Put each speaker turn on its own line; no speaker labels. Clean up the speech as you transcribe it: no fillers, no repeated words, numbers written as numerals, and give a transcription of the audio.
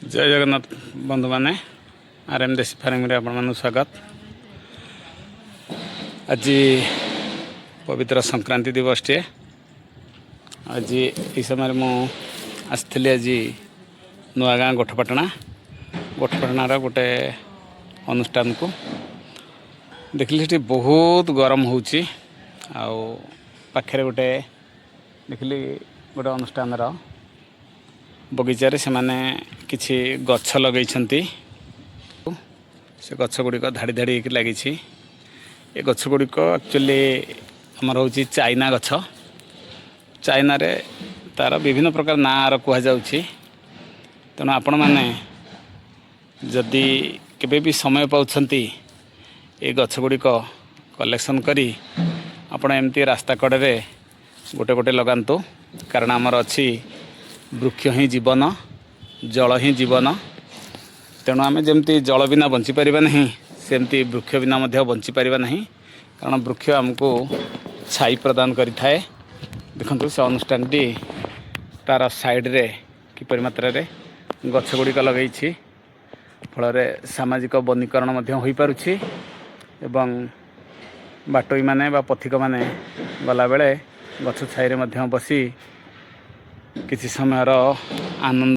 जय जगन्नाथ बंधु मैंने आरएम देसी फार्मिंग रे आपण मानु स्वागत। आज पवित्र संक्रांति दिवस टे आज ये समय मु आसली आज नुआगाँ गोठपाटना गोटे अनुष्ठान को देखिली से बहुत गरम होची पाखे गोटे देखिली गोटे अनुष्ठान बगीचारे से माने किछि गछ लगे से गछ गुड़िक धाड़ी धाड़ी लगी ये गछ गुड़िक एक्चुअली आमर हूँ चाइना गछ चाइना रे तार विभिन्न प्रकार ना कहुच्छी तेणु आपण मैंने जदि केबे भी समय पाउछंती ये गछ गुड़िक कलेक्शन करी आपण एमती रास्ता कड़े गोटे गोटे लगातु कारण आमर अच्छी वृक्ष ही जीवन जल ही जीवन तेणु आम जमती जल बिना बंची पारिबा नहीं सेमती वृक्ष बिना मध्य बंची पारिबा नहीं कारण वृक्ष आमको छाई प्रदान करि थाए। देखंतु से अनुष्ठान टी तार साइड रे किपर मात्रा रे गछ गुड़िक लगे फल सामाजिक वनीकरण मध्य होई पारुछि एवं बाटोई माने बा पथिक माने गला बेले गछ छाई रे मध्य बसी किसी समय आनंद